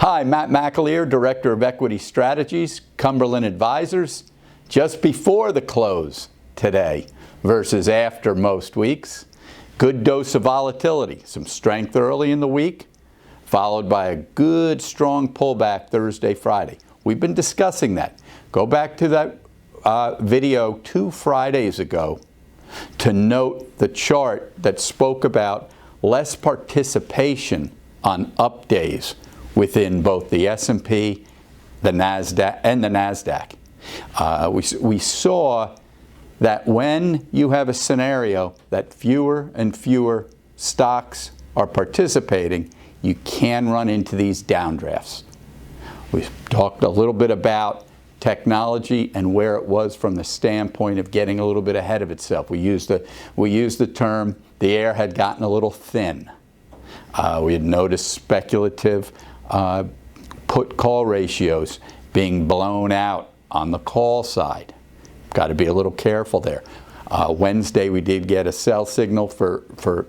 Hi, Matt McAleer, Director of Equity Strategies, Cumberland Advisors. Just before the close today versus after most weeks. Good dose of volatility, some strength early in the week, followed by a good strong pullback Thursday, Friday. We've been discussing that. Go back to that video 2 Fridays ago to note the chart that spoke about less participation on up days within both the S&P, the NASDAQ, and the NASDAQ. We saw that when you have a scenario that fewer and fewer stocks are participating, you can run into these downdrafts. We've talked a little bit about technology and where it was from the standpoint of getting a little bit ahead of itself. We used the term, the air had gotten a little thin. We had noticed speculative put-call ratios being blown out on the call side. Got to be a little careful there. Wednesday we did get a sell signal for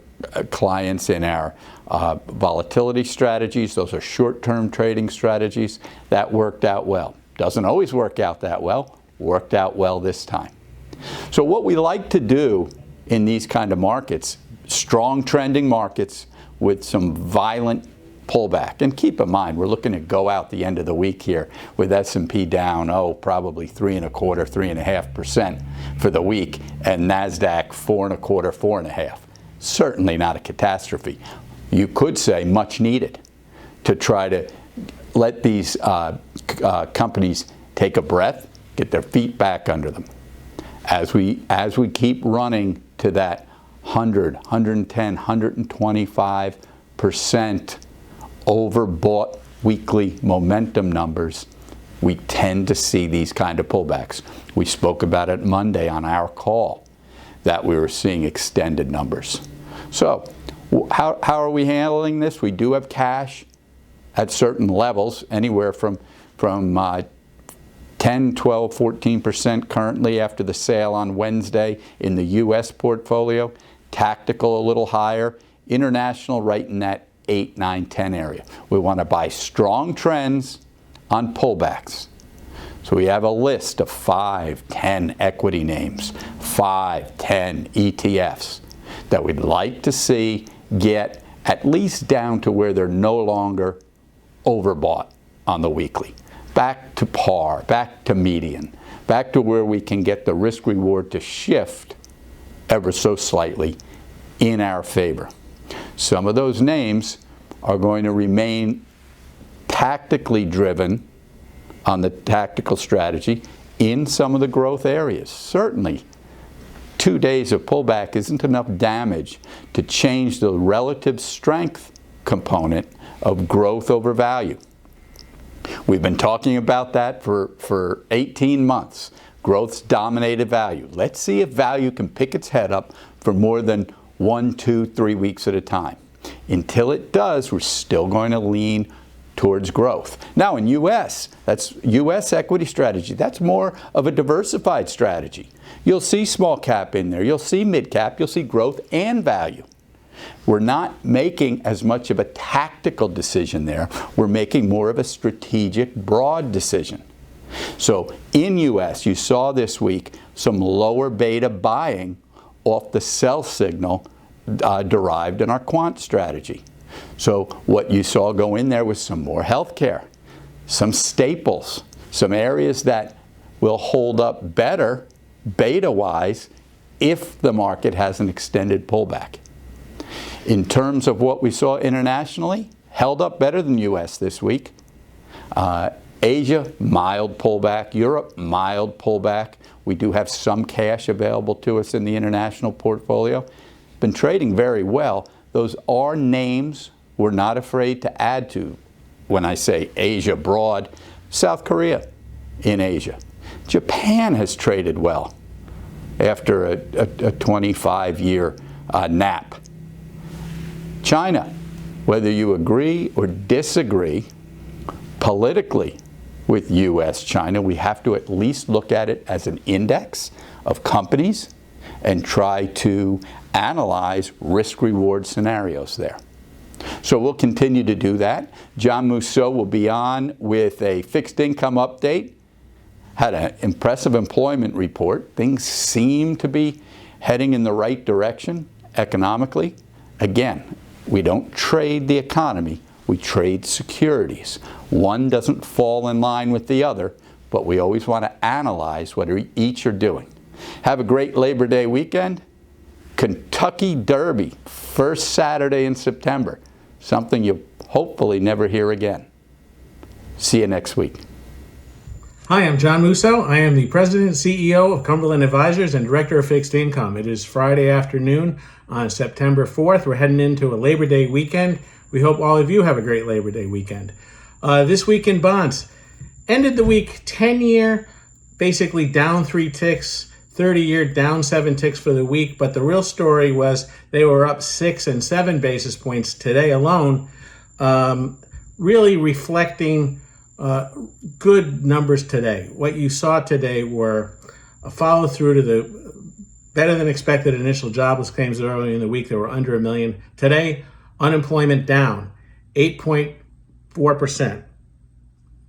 clients in our volatility strategies. Those are short-term trading strategies. That worked out well. Doesn't always work out that well. Worked out well this time. So what we like to do in these kind of markets, strong trending markets with some violent pullback. And keep in mind, we're looking to go out the end of the week here with S&P down, probably 3.25%, 3.5% for the week, and NASDAQ 4.25%, 4.5%. Certainly not a catastrophe. You could say much needed to try to let these companies take a breath, get their feet back under them. As we keep running to that 100, 110, 125% overbought weekly momentum numbers, we tend to see these kind of pullbacks. We spoke about it Monday on our call that we were seeing extended numbers. So how are we handling this? We do have cash at certain levels, anywhere from 10, 12, 14% currently after the sale on Wednesday in the U.S. portfolio. Tactical a little higher. International right in that 8, 9, 10 area. We want to buy strong trends on pullbacks. So we have a list of 5, 10 equity names, 5, 10 ETFs that we'd like to see get at least down to where they're no longer overbought on the weekly. Back to par, back to median, back to where we can get the risk reward to shift ever so slightly in our favor. Some of those names are going to remain tactically driven on the tactical strategy in some of the growth areas. Certainly, 2 days of pullback isn't enough damage to change the relative strength component of growth over value. We've been talking about that for 18 months. Growth's dominated value. Let's see if value can pick its head up for more than 1, 2, 3 weeks at a time. Until it does, we're still going to lean towards growth. Now in that's U.S. equity strategy. That's more of a diversified strategy. You'll see small cap in there. You'll see mid cap. You'll see growth and value. We're not making as much of a tactical decision there. We're making more of a strategic, broad decision. So in U.S., you saw this week some lower beta buying off the sell signal derived in our quant strategy. So what you saw go in there was some more healthcare, some staples, some areas that will hold up better beta-wise if the market has an extended pullback. In terms of what we saw internationally, held up better than U.S. this week. Asia, mild pullback. Europe, mild pullback. We do have some cash available to us in the international portfolio. Been trading very well. Those are names we're not afraid to add to when I say Asia broad. South Korea in Asia. Japan has traded well after a 25-year nap. China, whether you agree or disagree politically with U.S. China, we have to at least look at it as an index of companies and try to analyze risk-reward scenarios there. So we'll continue to do that. John Mousseau will be on with a fixed income update. Had an impressive employment report. Things seem to be heading in the right direction economically. Again, we don't trade the economy, we trade securities. One doesn't fall in line with the other, but we always want to analyze what each are doing. Have a great Labor Day weekend. Kentucky Derby, first Saturday in September. Something you'll hopefully never hear again. See you next week. Hi, I'm John Mousseau. I am the President and CEO of Cumberland Advisors and Director of Fixed Income. It is Friday afternoon on September 4th. We're heading into a Labor Day weekend. We hope all of you have a great Labor Day weekend. This week in bonds, ended the week 10-year, basically down 3 ticks, 30-year down 7 ticks for the week. But the real story was they were up 6 and 7 basis points today alone, really reflecting good numbers today. What you saw today were a follow through to the better than expected initial jobless claims earlier in the week that were under 1 million. Today, unemployment down 8.4%.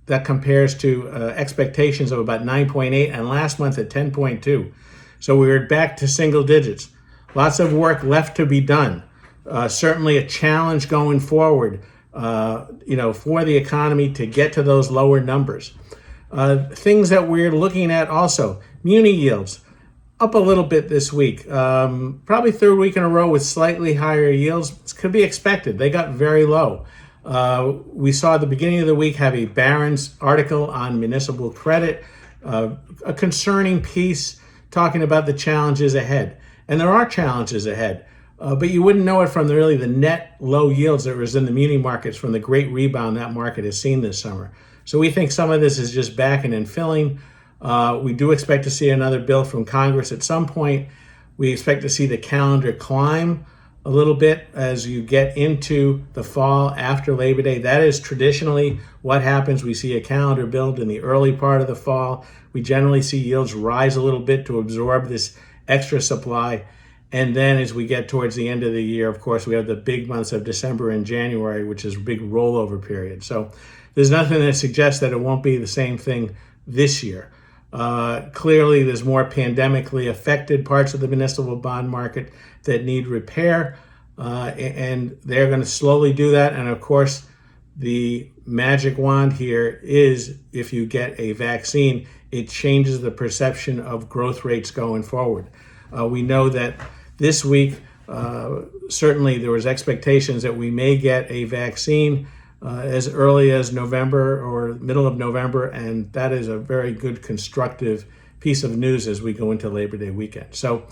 That compares to expectations of about 9.8 and last month at 10.2. So we were back to single digits. Lots of work left to be done. Certainly a challenge going forward, for the economy to get to those lower numbers. Things that we're looking at also, muni yields up a little bit this week. Probably third week in a row with slightly higher yields. This could be expected. They got very low. We saw at the beginning of the week have a Barron's article on municipal credit, a concerning piece talking about the challenges ahead. And there are challenges ahead. But you wouldn't know it from the net low yields that was in the muni markets from the great rebound that market has seen this summer. So we think some of this is just backing and filling. We do expect to see another bill from Congress at some point. We expect to see the calendar climb a little bit as you get into the fall after Labor Day. That is traditionally what happens. We see a calendar build in the early part of the fall. We generally see yields rise a little bit to absorb this extra supply. And then as we get towards the end of the year, of course, we have the big months of December and January, which is a big rollover period. So there's nothing that suggests that it won't be the same thing this year. Clearly, there's more pandemically affected parts of the municipal bond market that need repair, and they're going to slowly do that. And of course, the magic wand here is if you get a vaccine, it changes the perception of growth rates going forward. We know that this week, certainly there was expectations that we may get a vaccine as early as November or middle of November, and that is a very good constructive piece of news as we go into Labor Day weekend. So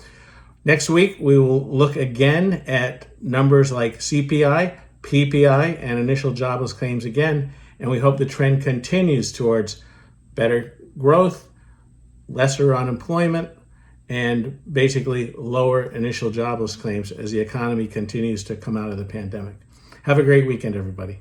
next week, we will look again at numbers like CPI, PPI, and initial jobless claims again, and we hope the trend continues towards better growth, lesser unemployment, and basically lower initial jobless claims as the economy continues to come out of the pandemic. Have a great weekend, everybody.